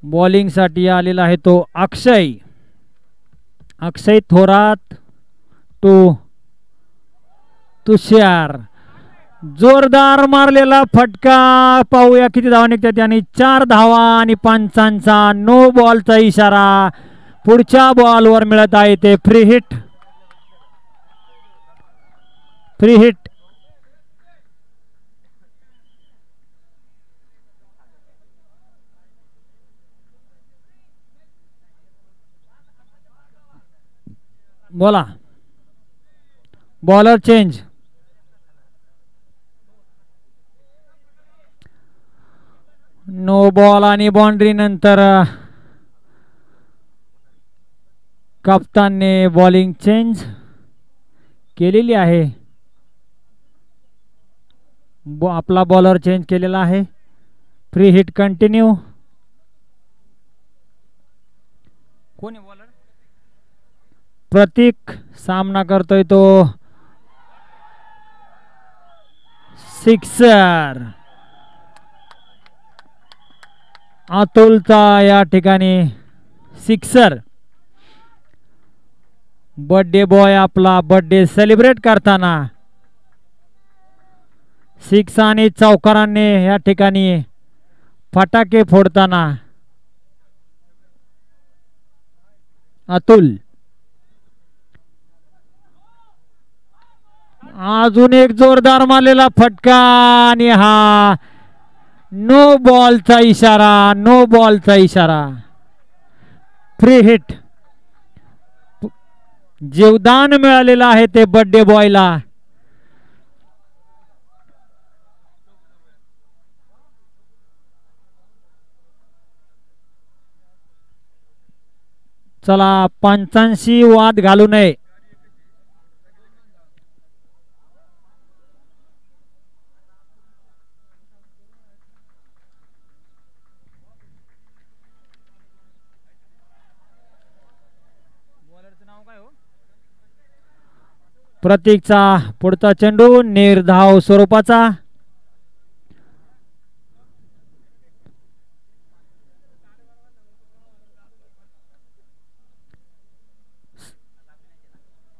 बॉलिंग साठी आलेला आहे तो अक्षय थोरात टू तुषार. जोरदार मारलेला फटका. पाहूया किती धावा निघतात. आणि 4 धावा आणि पंचांचा नो बॉलचा इशारा. पुढच्या बॉलवर मिळत आहे ते फ्री हिट. बोला. Bowler change. नो बॉल आणि बाउंड्री नंतर कप्तानने बॉलिंग चेंज केलेली आहे. आपला बॉलर चेंज केलेला आहे. Free hit continue. कोणी बॉलर? प्रतीक सामना करतोय तो सिक्सर. अतुलचा या ठिकाणी सिक्सर. बर्थडे बॉय आपला बर्थडे सेलिब्रेट करताना 6 आणि चौकारांनी या ठिकाणी फटाके फोडताना अतुल. अजून एक जोरदार मारलेला फटका आणि हा नो बॉलचा इशारा. Free hit. जीवदान मिळालेलं आहे ते बर्थडे बॉयला. चला पंचांशी वाद घालू नये. प्रतीकचा पुढचा चेंडू निर्धाव स्वरूपाचा.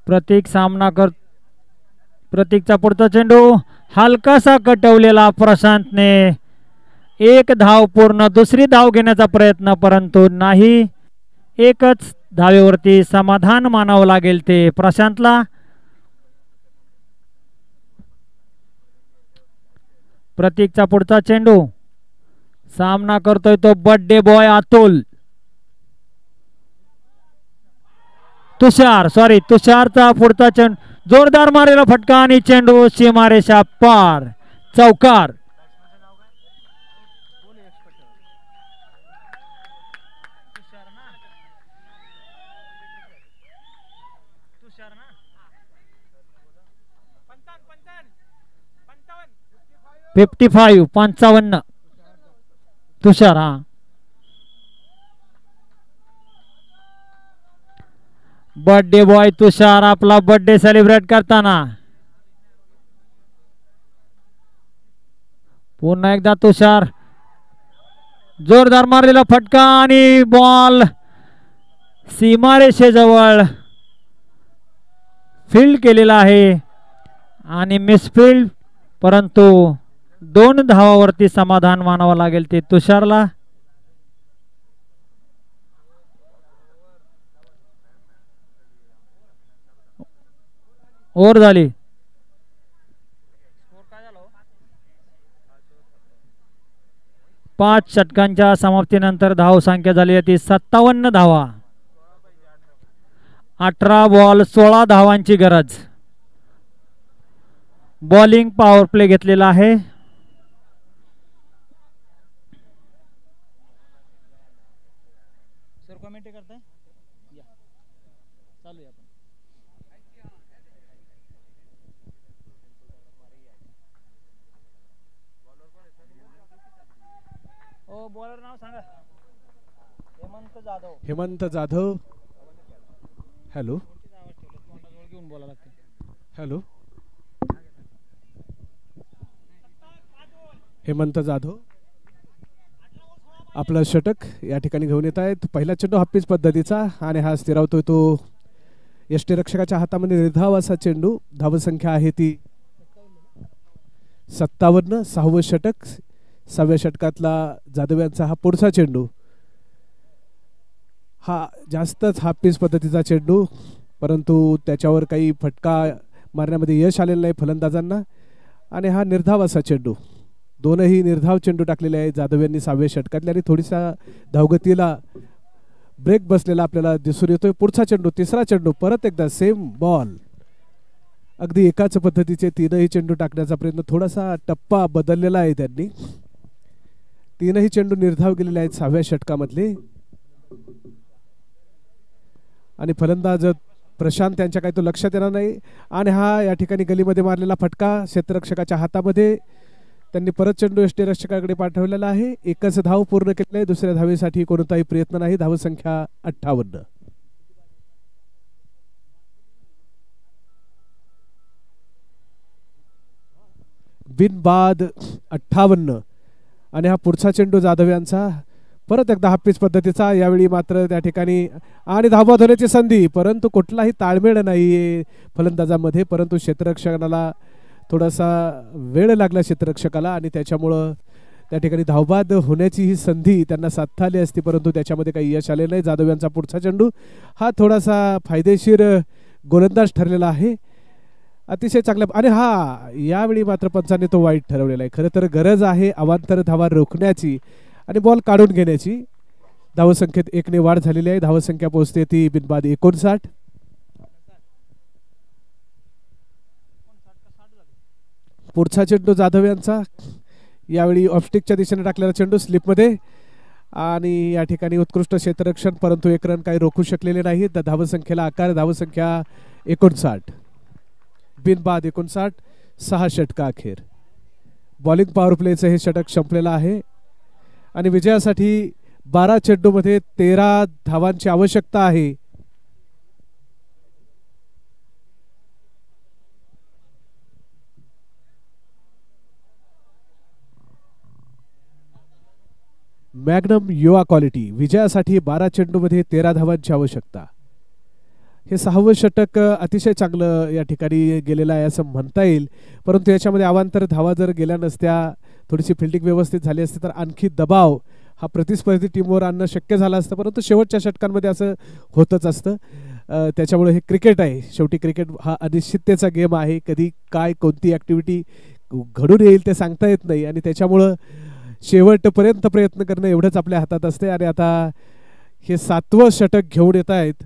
प्रतीकचा पुढचा चेंडू हलकासा कटवलेला प्रशांतने. 1 धाव पूर्ण. दुसरी धाव घेण्याचा प्रयत्न परंतु नाही. एकच धावेवरती समाधान मानावं लागेल ते प्रशांतला. प्रतीकचा पुढचा चेंडू सामना करतोय तो बर्थडे बॉय अतुल. तुषारचा पुढचा चेंडू. जोरदार मारलेला फटका आणि चेंडू सीमारेषा पार. चौकार. « 55 तुषार. हा बर्थडे बॉय तुषार आपला बर्थडे सेलिब्रेट करताना. पुन्हा एकदा तुषार. जोरदार मारलेला फटका आणि बॉल सीमारेषेजवळ फील्ड केलेला आहे आणि मिसफील्ड. परंतु 2 धावावरती समाधान मानावं लागेल ते तुषारला. ओव्हर झाली. 5 षटकांच्या समाप्तीनंतर धाव संख्या झाली होती 57 धावा. 18 बॉल 16 धावांची गरज. बॉलिंग पॉवर प्ले घेतलेला आहे. सर कमेंट करताय या चालू आहे आपण. ओ बॉलर नाव सांगा. हेमंत जाधव.
हेमंत जाधव. हॅलो
घेऊन बोला लागते.
हॅलो हेमंत जाधव आपलं षटक या ठिकाणी घेऊन येत आहेत. पहिला चेंडू हाफिज पद्धतीचा आणि हा स्थिरावतोय तो यष्टीरक्षकाच्या हातामध्ये निर्धाव असा चेंडू. धावसंख्या आहे ती 57. 6वं षटक. 6व्या षटकातला जाधव यांचा हा पुढचा चेंडू. हा जास्तच हाफिज पद्धतीचा चेंडू परंतु त्याच्यावर काही फटका मारण्यामध्ये यश आलेलं नाही फलंदाजांना आणि हा निर्धाव असा चेंडू. दोनही निर्धाव चेंडू टाकलेले आहेत जाधव यांनी 6व्या षटकातले आणि थोडीसा धावगतीला ब्रेक बसलेला आपल्याला दिसून येतोय. पुढचा चेंडू. तिसरा चेंडू. परत एकदा सेम बॉल. अगदी एकाच पद्धतीचे तीनही चेंडू टाकण्याचा प्रयत्न. थोडासा टप्पा बदललेला आहे त्यांनी. तीनही चेंडू निर्धाव गेलेले आहेत 6व्या षटकामधले आणि फलंदाज प्रशांत त्यांच्या काही तो लक्षात येणार नाही आणि हा या ठिकाणी गलीमध्ये मारलेला फटका क्षेत्ररक्षकाच्या हातामध्ये. त्यांनी परत चेंडू यष्टीरक्षकाकडे पाठवलेला आहे. एकच धाव पूर्ण केलेली आहे. दुसऱ्या धावेसाठी कोणताही प्रयत्न नाही. धावसंख्या 58. बिनबाद 58 आणि हा पुढचा चेंडू जाधव यांचा. परत एकदा हाफिज पद्धतीचा. यावेळी मात्र त्या ठिकाणी आणि धावबाद होण्याची संधी परंतु कुठलाही ताळमेळ नाही फलंदाजामध्ये. परंतु क्षेत्ररक्षकाला थोडासा वेळ लागला क्षेत्ररक्षकाला आणि त्याच्यामुळं त्या ठिकाणी धावबाद होण्याची ही संधी त्यांना साधता आली असती परंतु त्याच्यामध्ये काही यश आले नाही. जाधव यांचा पुढचा चेंडू हा थोडासा फायदेशीर गोलंदाज ठरलेला आहे. अतिशय चांगला आणि हा यावेळी मात्र पंचांनी तो वाईट ठरवलेला आहे. खरं तर गरज आहे अवांतर धावा रोखण्याची आणि बॉल काढून घेण्याची. धावसंख्येत 1 ने वाढ झालेली आहे. धावसंख्या पोहोचते ती बिनबाद 59. पुढचा चेंडू जाधव यांचा. यावेळी ऑफस्टिकच्या दिशेने टाकलेला चेंडू स्लिपमध्ये आणि या ठिकाणी उत्कृष्ट क्षेत्ररक्षण परंतु 1 रन काही रोखू शकलेले नाही. धावसंख्येला आकार. धावसंख्या 59. बिनबाद 59. 6 षटका अखेर. बॉलिंग पॉवर प्लेचं हे षटक संपलेलं आहे आणि विजयासाठी 12 चेंडूमध्ये 13 धावांची आवश्यकता आहे. मॅग्नम युवा क्वालिटी. विजयासाठी 12 चेंडूमध्ये 13 धावांची आवश्यकता. हे 6वं षटक अतिशय चांगलं या ठिकाणी गेलेलं आहे असं म्हणता येईल परंतु याच्यामध्ये अवांतर धावा जर गेल्या नसत्या थोडीशी फिल्डिंग व्यवस्थित झाली असती तर आणखी दबाव हा प्रतिस्पर्धी टीमवर आणणं शक्य झालं असतं परंतु शेवटच्या षटकांमध्ये असं होतच असतं. त्याच्यामुळे हे क्रिकेट आहे. शेवटी क्रिकेट हा अनिश्चिततेचा गेम आहे. कधी काय कोणती ॲक्टिव्हिटी घडून येईल ते सांगता येत नाही आणि त्याच्यामुळं शेवटपर्यंत प्रयत्न करणं एवढंच आपल्या हातात असते. आणि आता हे 7वं षटक घेऊन येत आहेत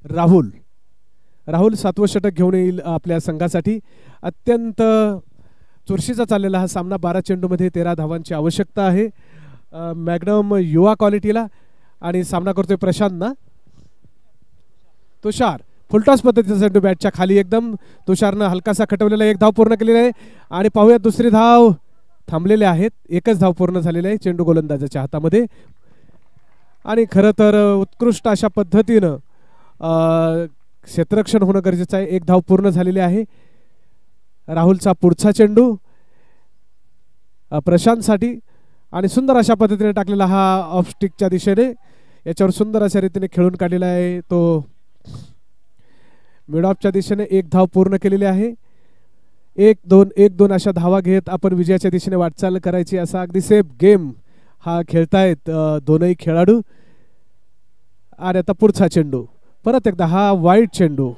राहुल. 7वं षटक घेऊन येईल आपल्या संघासाठी. अत्यंत चुरशीचा चाललेला हा सामना. 12 चेंडूमध्ये 13 धावांची आवश्यकता आहे मॅग्नम युवा क्वालिटीला. आणि सामना करतोय प्रशांत ना. तुषार फुलटॉस पद्धतीचा चेंडू बॅटच्या खाली एकदम. तुषारनं हलकासा खटवलेला 1 धाव पूर्ण केलेली आहे आणि पाहूयात दुसरी धाव. थांबलेले आहेत. 1च धाव पूर्ण झालेली आहे चेंडू गोलंदाजाच्या हातामध्ये. आणि खरं तर उत्कृष्ट अशा पद्धतीनं क्षेत्ररक्षण होणं गरजेचं आहे. 1 धाव पूर्ण झालेली आहे. राहुलचा पुढचा चेंडू प्रशांतसाठी आणि सुंदर अशा पद्धतीने टाकलेला हा ऑफ स्टिकच्या दिशेने. याच्यावर सुंदर अशा रीतीने खेळून काढलेला आहे तो मिड ऑफच्या दिशेने. 1 धाव पूर्ण केलेली आहे. 1-2 अशा धावा घेत आपण विजयाच्या दिशेने वाटचाल करायची असा अगदी सेफ गेम हा खेळतायत दोनही खेळाडू. आणि आता पुढचा चेंडू. परत एकदा हा वाईट चेंडू.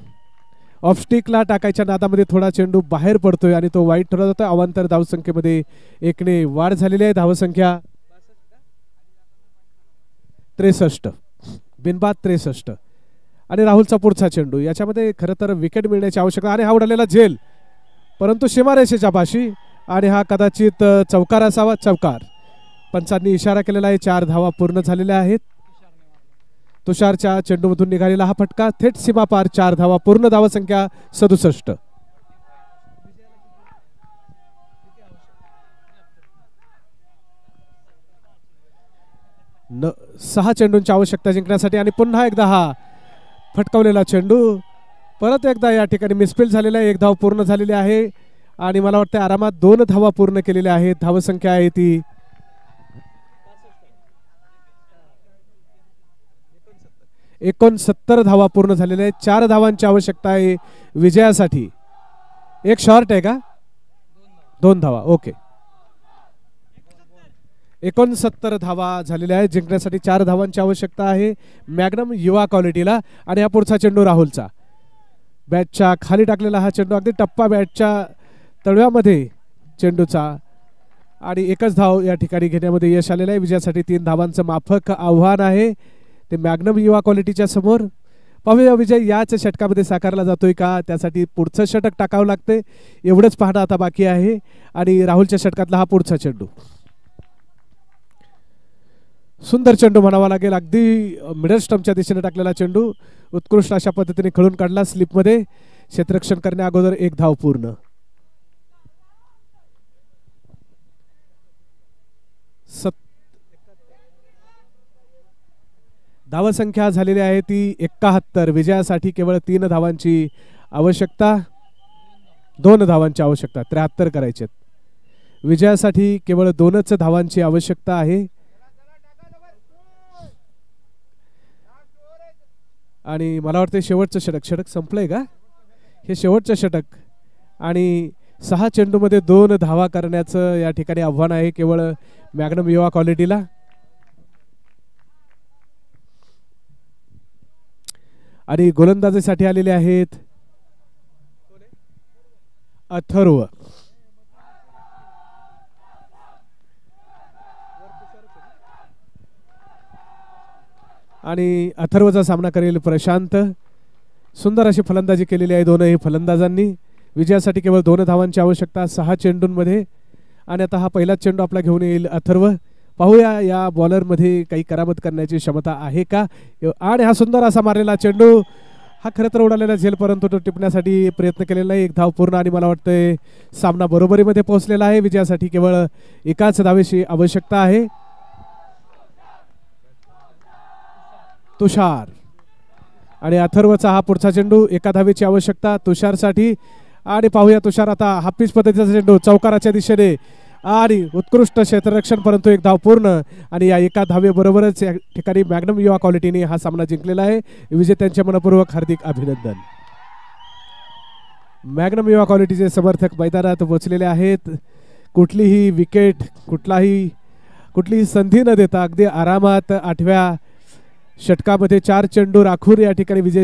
ऑफस्टिकला टाकायच्या नादामध्ये थोडा चेंडू बाहेर पडतोय आणि तो वाईट ठरवला जातोय. अवांतर धावसंख्येमध्ये 1 ने वाढ झालेली आहे. धावसंख्या 63. बिनबाद 63. आणि राहुलचा पुढचा चेंडू. याच्यामध्ये खरं तर विकेट मिळण्याची आवश्यकता आणि हा उडालेला झेल परंतु सीमारेषेच्या पाशी आणि हा कदाचित चौकार असावा. चौकार. पंचांनी इशारा केलेला आहे. 4 धावा पूर्ण झालेल्या आहेत. तुषारच्या चेंडूमधून निघालेला हा फटका थेट सीमा पार. 4 धावा पूर्ण. धावसंख्या 67. 6 चेंडूंची आवश्यकता जिंकण्यासाठी आणि पुन्हा एकदा हा फटकावलेला चेंडू परत एकदा या ठिकाणी मिसफील्ड झालेला आहे. 1 धाव पूर्ण झालेली आहे आणि मला वाटतं आरामात 2 धावा पूर्ण केलेल्या आहेत. धावसंख्या आहे ती 69 धावा पूर्ण झालेल्या आहेत. 4 धावांची आवश्यकता आहे विजयासाठी. एक शॉर्ट आहे का? 2 धावा. ओके. 69 धावा झालेल्या आहेत. जिंकण्यासाठी 4 धावांची आवश्यकता आहे मॅग्नम युवा क्वालिटीला. आणि हा पुढचा चेंडू राहुलचा. बॅटच्या खाली टाकलेला हा चेंडू अगदी टप्पा बॅटच्या तळव्यामध्ये चेंडूचा आणि एकच धाव या ठिकाणी घेण्यामध्ये यश आलेलं आहे. विजयासाठी 3 धावांचं माफक आव्हान आहे ते मॅग्नम युवा क्वालिटीच्या समोर. पाहूया विजय याच षटकामध्ये साकारला जातोय का? त्यासाठी पुढचं षटक टाकावं लागते. एवढंच पाहणं आता बाकी आहे. आणि राहुलच्या षटकातला हा पुढचा चेंडू सुंदर चेंडू म्हणावा लागेल. अगदी मिडल स्टंपच्या दिशेने टाकलेला चेंडू उत्कृष्ट अशा पद्धतीने खेळून काढला. स्लिपमध्ये क्षेत्ररक्षण करण्या अगोदर 1 धाव पूर्ण. धावसंख्या झालेली आहे ती 71. विजयासाठी केवळ 3 धावांची आवश्यकता. 2 धावांची आवश्यकता. 73 करायचे. विजयासाठी केवळ 2च धावांची आवश्यकता आहे. आणि मला वाटतं शेवटचं षटक संपलंय का? हे शेवटचं षटक आणि 6 चेंडूमध्ये 2 धावा करण्याचं या ठिकाणी आव्हान आहे केवळ मॅग्नम युवा क्वालिटीला. आणि गोलंदाजीसाठी आलेले आहेत अथर्व. आणि अथर्वचा सामना करेल प्रशांत. सुंदर अशी फलंदाजी केलेली आहे दोनही फलंदाजांनी. विजयासाठी केवळ 2 धावांची आवश्यकता 6 चेंडूंमध्ये. आणि आता हा पहिला चेंडू आपला घेऊन येईल अथर्व. पाहूया या बॉलरमध्ये काही करामत करण्याची क्षमता आहे का? आणि हा सुंदर असा मारलेला चेंडू हा खरं तर उडालेला झेल परंतु तो टिपण्यासाठी प्रयत्न केलेला नाही. 1 धाव पूर्ण आणि मला वाटतंय सामना बरोबरीमध्ये पोहोचलेला आहे. विजयासाठी केवळ 1च धावेची आवश्यकता आहे. तुषार आणि अथर्वचा हा पुढचा चेंडू. 1 धावेची आवश्यकता तुषारसाठी. आणि पाहूया तुषार आता हाफिज पद्धतीचा चेंडू चौकाराच्या दिशेने आणि उत्कृष्ट क्षेत्ररक्षण परंतु 1 धाव पूर्ण. आणि या 1 धावेबरोबरच या ठिकाणी मॅग्नम युवा क्वालिटीने हा सामना जिंकलेला आहे. विजेत्यांचे मनपूर्वक हार्दिक अभिनंदन. मॅग्नम युवा क्वालिटीचे समर्थक मैदानात पोहोचलेले आहेत. कुठलीही विकेट कुठलीही संधी न देता अगदी आरामात 8व्या षटकामध्ये 4 चेंडू राखून या ठिकाणी विजय